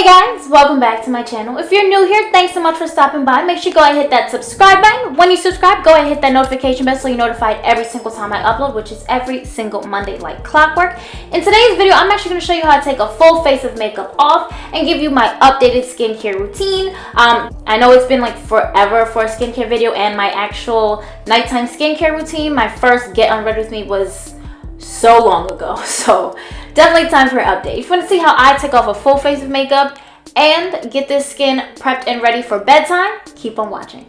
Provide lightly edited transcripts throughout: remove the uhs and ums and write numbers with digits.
Hey guys, welcome back to my channel. If you're new here, thanks so much for stopping by. Make sure you go ahead and hit that subscribe button. When you subscribe, go ahead and hit that notification bell so you're notified every single time I upload, which is every single Monday like clockwork. In today's video, I'm actually going to show you how to take a full face of makeup off and give you my updated skincare routine. I know it's been like forever for a skincare video, and my actual nighttime skincare routine, my first Get Unready With Me, was so long ago. So definitely time for an update. If you want to see how I take off a full face of makeup and get this skin prepped and ready for bedtime, keep on watching.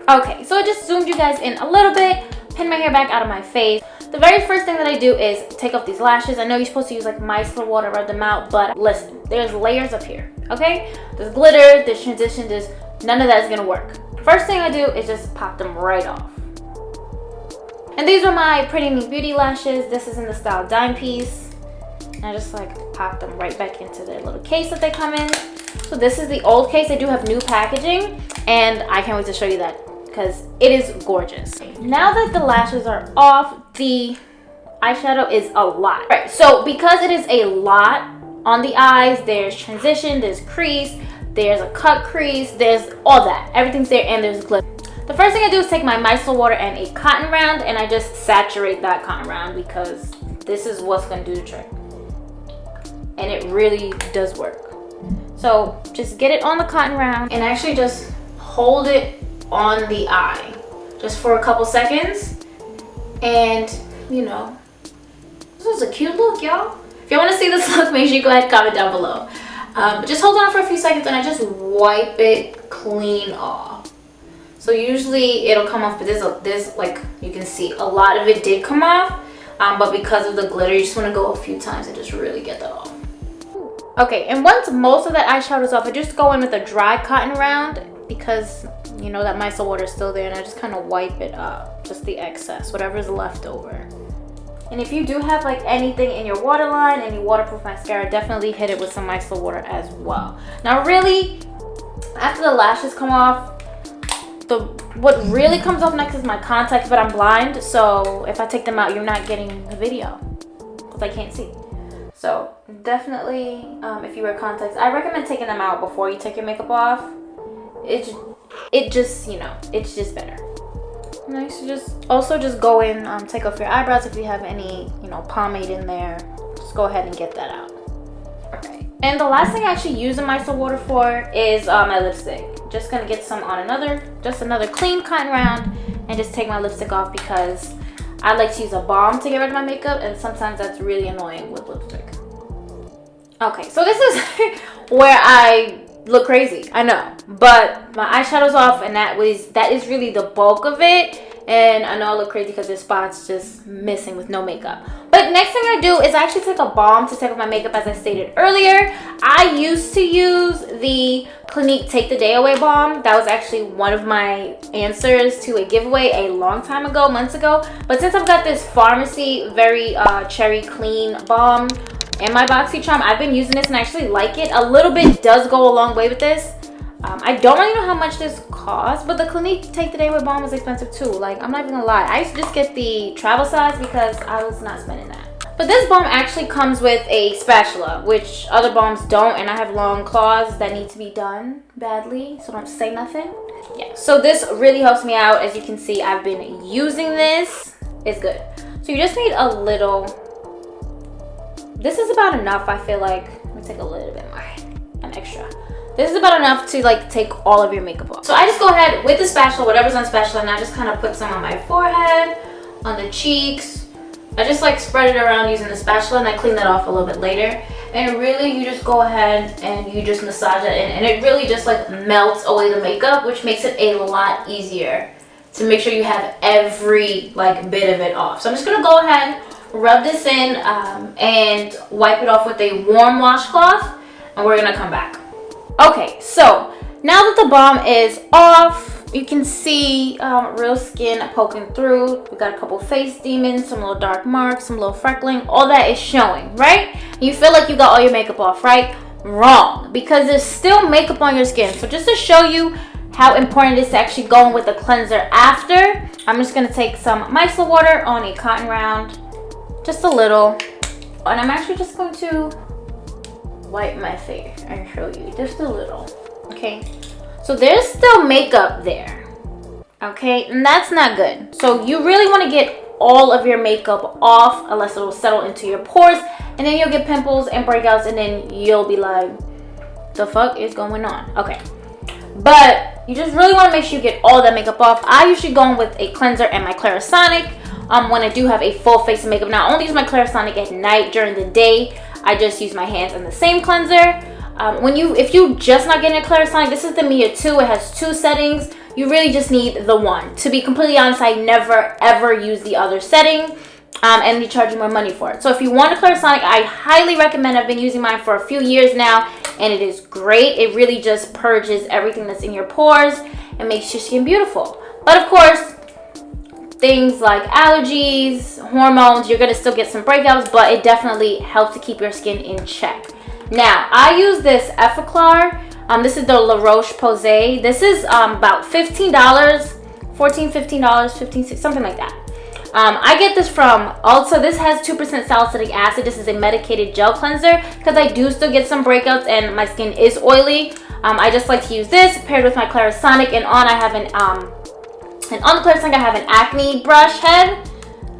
Okay, so I just zoomed you guys in a little bit, pinned my hair back out of my face. The very first thing that I do is take off these lashes. I know you're supposed to use like micellar water, rub them out, but listen, there's layers up here, okay? There's glitter, there's transition, there's none of that's gonna work. First thing I do is just pop them right off. And these are my Pretty Me Beauty lashes. This is in the style Dime Piece. And I just like pop them right back into their little case that they come in. So this is the old case. They do have new packaging, and I can't wait to show you that because it is gorgeous. Now that the lashes are off, the eyeshadow is a lot. All right, so because it is a lot on the eyes, there's transition, there's crease, there's a cut crease, there's all that. Everything's there, and there's glitter. The first thing I do is take my micellar water and a cotton round, and I just saturate that cotton round because this is what's gonna do the trick. And it really does work. So just get it on the cotton round and actually just hold it on the eye just for a couple seconds. And you know, this is a cute look, y'all. If you want to see this look, make sure you go ahead and comment down below. Just hold on for a few seconds and I just wipe it clean off. So usually it'll come off, but there's like you can see a lot of it did come off, but because of the glitter, you just want to go a few times and just really get that off. Okay, and once most of that eyeshadow is off, I just go in with a dry cotton round because you know that micellar water is still there, and I just kind of wipe it up, just the excess, whatever's left over. And if you do have like anything in your waterline, any waterproof mascara, definitely hit it with some micellar water as well. Now really, after the lashes come off, what really comes off next is my contacts, but I'm blind, so if I take them out, you're not getting the video because I can't see. So definitely, if you wear contacts, I recommend taking them out before you take your makeup off. It just, you know, it's just better. Nice. Just also just go in, take off your eyebrows if you have any, you know, pomade in there. Just go ahead and get that out. Okay. And the last thing I actually use the micellar water for is my lipstick. Just gonna get some on another clean cotton round and just take my lipstick off because I like to use a balm to get rid of my makeup, and sometimes that's really annoying with lipstick. Okay, so this is where I look crazy, I know, but my eyeshadow's off, and that is really the bulk of it. And I know I look crazy because there's spots just missing with no makeup. But next thing I do is I actually take a balm to take off my makeup, as I stated earlier. I used to use the Clinique Take the Day Away balm. That was actually one of my answers to a giveaway a long time ago, months ago. But since I've got this Pharmacy Very Cherry Clean balm and my BoxyCharm, I've been using this and I actually like it. A little bit does go a long way with this. I don't really know how much this costs, but the Clinique Take the Day Away balm is expensive too. Like, I'm not even gonna lie, I used to just get the travel size because I was not spending that. But this balm actually comes with a spatula, which other balms don't, and I have long claws that need to be done badly, so don't say nothing. Yeah, so this really helps me out. As you can see, I've been using this. It's good. So you just need a little. This is about enough, I feel like. Let me take a little bit more, an extra. This is about enough to like take all of your makeup off. So I just go ahead with the spatula, whatever's on spatula, and I just kind of put some on my forehead, on the cheeks. I just like spread it around using the spatula, and I clean that off a little bit later. And really, you just go ahead and you just massage it in, and it really just like melts away the makeup, which makes it a lot easier to make sure you have every like bit of it off. So I'm just gonna go ahead, rub this in, and wipe it off with a warm washcloth, and we're gonna come back. Okay, so now that the balm is off, you can see real skin poking through. We got a couple face demons, some little dark marks, some little freckling. All that is showing, right? You feel like you got all your makeup off, right? Wrong, because there's still makeup on your skin. So just to show you how important it is to actually go in with a cleanser after. I'm just gonna take some micellar water on a cotton round, just a little, and I'm actually just going to wipe my face and show you just a little. Okay, so there's still makeup there. Okay, and that's not good. So you really want to get all of your makeup off, unless it will settle into your pores, and then you'll get pimples and breakouts, and then you'll be like, the fuck is going on? Okay, but you just really want to make sure you get all that makeup off. I usually go in with a cleanser and my Clarisonic when I do have a full face of makeup. Now I only use my Clarisonic at night. During the day I just use my hands and the same cleanser. If you just not getting a Clarisonic, this is the Mia 2. It has 2 settings. You really just need the one. To be completely honest, I never ever use the other setting, and they charge you more money for it. So if you want a Clarisonic, I highly recommend. I've been using mine for a few years now, and it is great. It really just purges everything that's in your pores and makes your skin beautiful. But of course, things like allergies, hormones, you're gonna still get some breakouts, but it definitely helps to keep your skin in check. Now, I use this Effaclar. This is the La Roche-Posay. This is about $15, $14, $15, $15, something like that. I get this from Ulta. This has 2% salicylic acid. This is a medicated gel cleanser because I do still get some breakouts and my skin is oily. I just like to use this paired with my Clarisonic, and on the Clarisonic I have an acne brush head.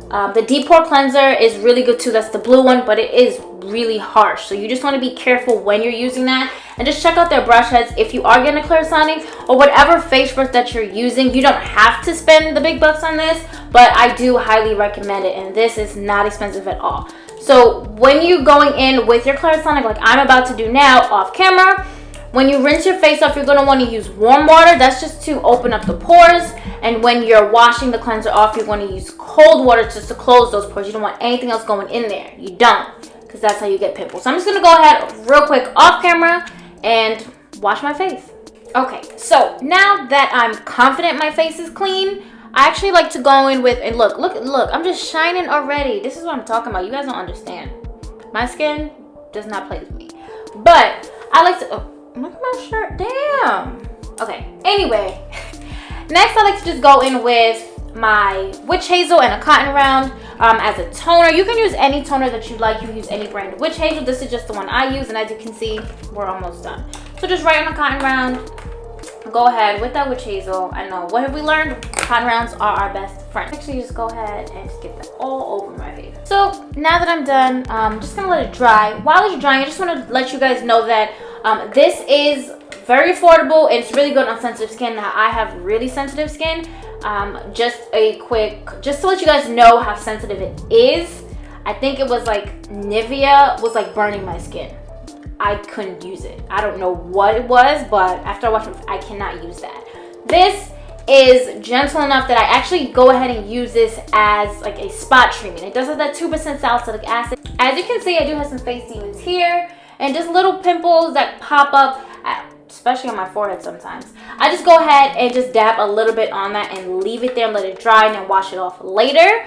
The Deep Pore Cleanser is really good too. That's the blue one, but it is really harsh. So you just want to be careful when you're using that. And just check out their brush heads. If you are getting a Clarisonic or whatever face brush that you're using, you don't have to spend the big bucks on this, but I do highly recommend it. And this is not expensive at all. So when you're going in with your Clarisonic, like I'm about to do now off camera, when you rinse your face off, you're going to want to use warm water. That's just to open up the pores. And when you're washing the cleanser off, you're going to use cold water just to close those pores. You don't want anything else going in there. You don't, because that's how you get pimples. So I'm just going to go ahead real quick off camera and wash my face. Okay, so now that I'm confident my face is clean, I actually like to go in with, and look, I'm just shining already. This is what I'm talking about. You guys don't understand. My skin does not play with me. But I like to, look at my shirt, damn. Okay, anyway, next I like to just go in with my witch hazel and a cotton round as a toner. You can use any toner that you like. You can use any brand of witch hazel. This is just the one I use, and as you can see, we're almost done. So just right on the cotton round, go ahead with that witch hazel. I know, what have we learned? Cotton rounds are our best friend. Actually, just go ahead and just get that all over my face. So now that I'm done, I'm just gonna let it dry. While it's drying, I just want to let you guys know that this is very affordable and it's really good on sensitive skin. Now, I have really sensitive skin. Just to let you guys know how sensitive it is. I think it was like Nivea was like burning my skin. I couldn't use it. I don't know what it was, but after I watched it, I cannot use that. This is gentle enough that I actually go ahead and use this as like a spot treatment. It does have that 2% salicylic acid. As you can see, I do have some face demons here and just little pimples that pop up, especially on my forehead sometimes. I just go ahead and just dab a little bit on that and leave it there and let it dry, and then wash it off later.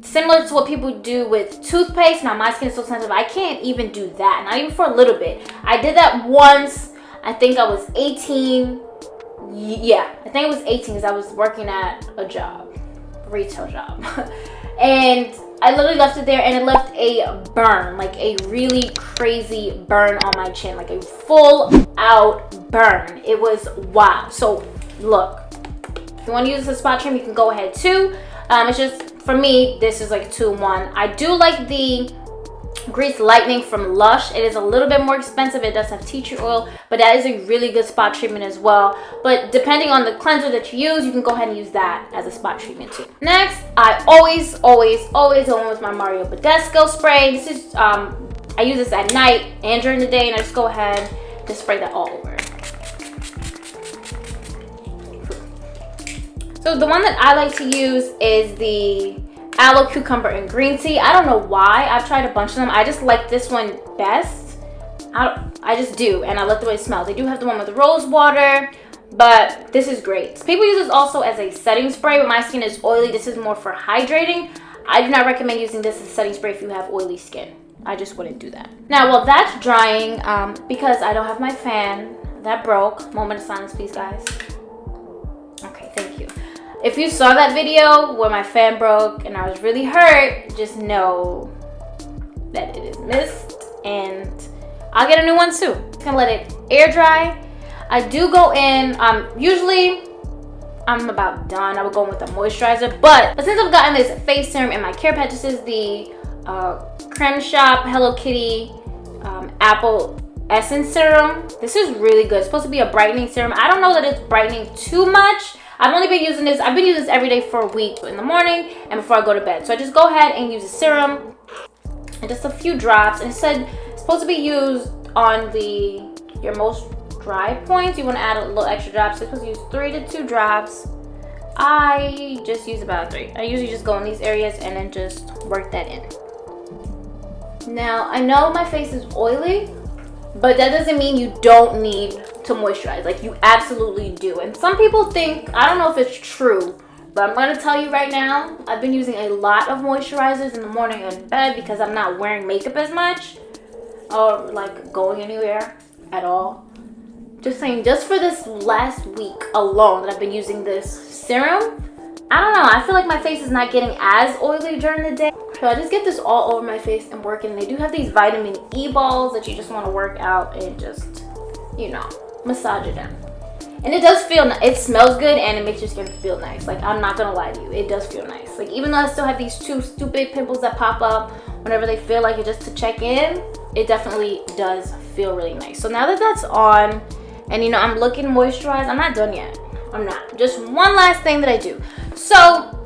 Similar to what people do with toothpaste. Now my skin is so sensitive, I can't even do that, not even for a little bit. I did that once, I think I was 18. Yeah, I think it was 18 because I was working at a job, a retail job. And I literally left it there and it left a burn, like a really crazy burn on my chin, like a full out burn. It was wild. So look, if you want to use this as a spot trim, you can go ahead too. It's just, for me, this is like 2-in-1. I do like the Grease Lightning from Lush. It is a little bit more expensive. It does have tea tree oil, but that is a really good spot treatment as well. But depending on the cleanser that you use, you can go ahead and use that as a spot treatment too. Next, I always go in with my Mario Badescu spray. This is I use this at night and during the day, and I just go ahead to spray that all over. So the one that I like to use is the Aloe Cucumber and Green Tea. I don't know why. I've tried a bunch of them. I just like this one best. I just do, and I like the way it smells. They do have the one with the rose water, but this is great. People use this also as a setting spray, but my skin is oily. This is more for hydrating. I do not recommend using this as a setting spray if you have oily skin. I just wouldn't do that. Now, while that's drying, because I don't have my fan, that broke. Moment of silence, please, guys. Okay, thank you. If you saw that video where my fan broke and I was really hurt, just know that it is missed and I'll get a new one soon. Just gonna let it air dry. I do go in, usually I'm about done. I would go in with a moisturizer, but since I've gotten this face serum in my care package, this is the Creme Shop Hello Kitty Apple Essence Serum. This is really good. It's supposed to be a brightening serum. I don't know that it's brightening too much. I've only been using this, I've been using this every day for a week, in the morning and before I go to bed. So I just go ahead and use a serum and just a few drops. And it said it's supposed to be used on your most dry points. You want to add a little extra drops. So you're supposed to use 3 to 2 drops. I just use about 3. I usually just go in these areas and then just work that in. Now, I know my face is oily, but that doesn't mean you don't need to moisturize. Like, you absolutely do. And some people think, I don't know if it's true, but I'm going to tell you right now, I've been using a lot of moisturizers in the morning and in bed because I'm not wearing makeup as much or like going anywhere at all. Just saying, just for this last week alone that I've been using this serum, I don't know, I feel like my face is not getting as oily during the day. So I just get this all over my face and work it. And they do have these vitamin E balls that you just want to work out and just, you know, massage it in. And it does feel nice. It smells good and it makes your skin feel nice. Like, I'm not gonna lie to you, it does feel nice. Like, even though I still have these 2 stupid pimples that pop up whenever they feel like it, just to check in, it definitely does feel really nice. So now that that's on, and you know, I'm looking moisturized, I'm not done yet. I'm not. Just one last thing that I do. So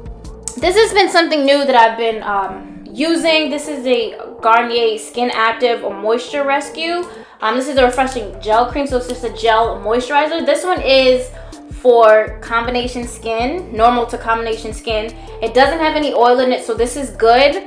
this has been something new that I've been using. This is a Garnier Skin Active or Moisture Rescue. This is a refreshing gel cream, so it's just a gel moisturizer. This one is for combination skin, normal to combination skin. It doesn't have any oil in it, so this is good.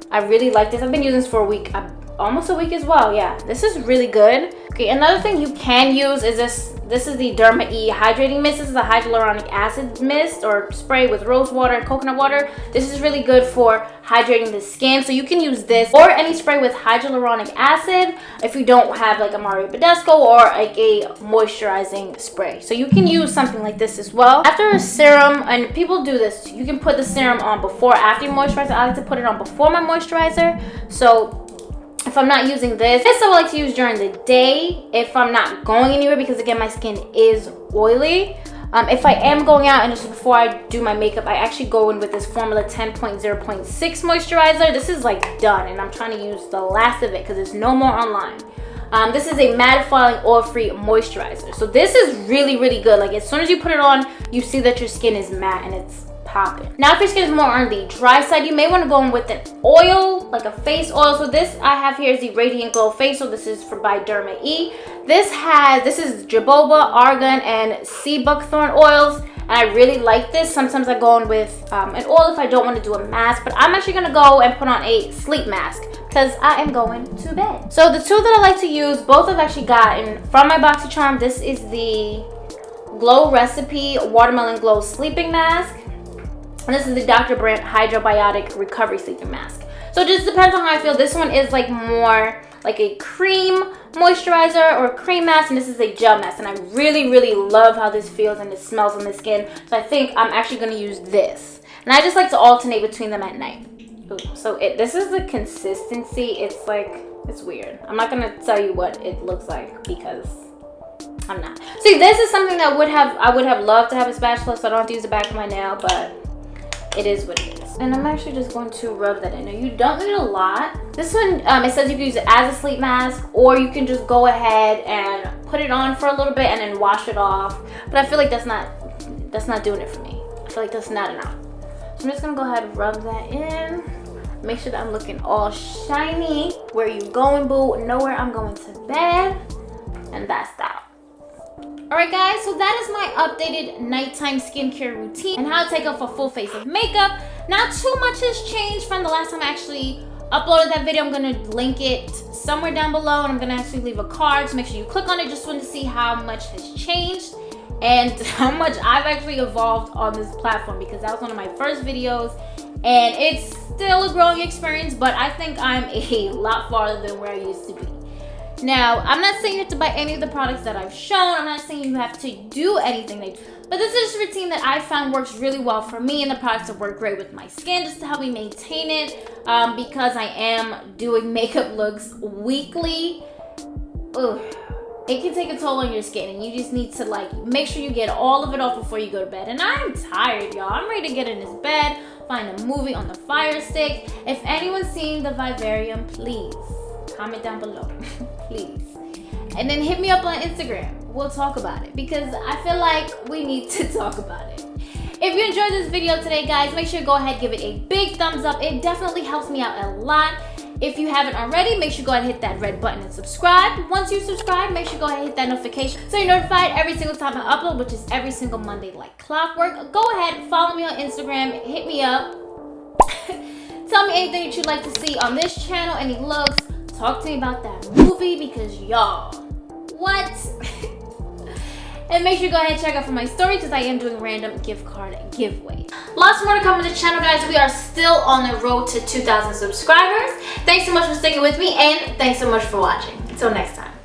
I really like this. I've been using this for a week, almost a week as well. Yeah, this is really good. Okay, another thing you can use is this. This is the ARiiE Hydrating Mist. This is a hyaluronic acid mist or spray with rose water and coconut water. This is really good for hydrating the skin. So you can use this or any spray with hyaluronic acid if you don't have like a Mario Badescu or like a moisturizing spray. So you can use something like this as well. After a serum, and people do this, you can put the serum on before, after your moisturizer. I like to put it on before my moisturizer. So if I'm not using this I would like to use during the day if I'm not going anywhere, because again, my skin is oily. If I am going out and just before I do my makeup, I actually go in with this Formula 10.0.6 moisturizer. This is like done and I'm trying to use the last of it because there's no more online. This is a mattifying oil-free moisturizer. So this is really, really good. Like, as soon as you put it on, you see that your skin is matte and it's popping. Now, if your skin is more on the dry side, you may want to go in with an oil, like a face oil. So this I have here is the Radiant Glow Face Oil. This is by ARiiE. This is jojoba, argan, and sea buckthorn oils, and I really like this. Sometimes I go in with an oil if I don't want to do a mask, but I'm actually gonna go and put on a sleep mask because I am going to bed. So the two that I like to use, both I've actually gotten from my BoxyCharm. This is the Glow Recipe Watermelon Glow Sleeping Mask. And this is the Dr. Brandt Hydrobiotic Recovery Sleeping Mask. So it just depends on how I feel. This one is like more like a cream moisturizer or a cream mask, and this is a gel mask. And I really, really love how this feels and it smells on the skin. So I think I'm actually going to use this. And I just like to alternate between them at night. Ooh, so this is the consistency. It's like, it's weird. I'm not going to tell you what it looks like because I'm not. See, this is something that I would have loved to have a spatula, so I don't have to use the back of my nail, but it is what it is. And I'm actually just going to rub that in. Now, you don't need a lot. This one, it says you can use it as a sleep mask, or you can just go ahead and put it on for a little bit and then wash it off. But I feel like that's not doing it for me. I feel like that's not enough. So I'm just gonna go ahead and rub that in. Make sure that I'm looking all shiny. Where you going, boo? Know where I'm going to bed. And that's that. Alright guys, so that is my updated nighttime skincare routine and how to take off a full face of makeup. Not too much has changed from the last time I actually uploaded that video. I'm going to link it somewhere down below, and I'm going to actually leave a card, so make sure you click on it. Just want to see how much has changed and how much I've actually evolved on this platform, because that was one of my first videos and it's still a growing experience, but I think I'm a lot farther than where I used to be. Now, I'm not saying you have to buy any of the products that I've shown. I'm not saying you have to do anything. But this is a routine that I found works really well for me, and the products that work great with my skin just to help me maintain it, because I am doing makeup looks weekly. Ugh. It can take a toll on your skin, and you just need to like make sure you get all of it off before you go to bed. And I'm tired, y'all. I'm ready to get in this bed, find a movie on the Fire Stick. If anyone's seen the Vivarium, please comment down below, please. And then hit me up on Instagram. We'll talk about it because I feel like we need to talk about it. If you enjoyed this video today, guys, make sure to go ahead, give it a big thumbs up. It definitely helps me out a lot. If you haven't already, make sure to go ahead and hit that red button and subscribe. Once you subscribe, make sure to go ahead and hit that notification so you're notified every single time I upload, which is every single Monday like clockwork. Go ahead, follow me on Instagram, hit me up. Tell me anything that you'd like to see on this channel, any looks. Talk to me about that movie because y'all, what? And make sure you go ahead and check out for my story because I am doing random gift card giveaways. Lots more to come on this channel, guys. We are still on the road to 2,000 subscribers. Thanks so much for sticking with me, and thanks so much for watching. Until next time.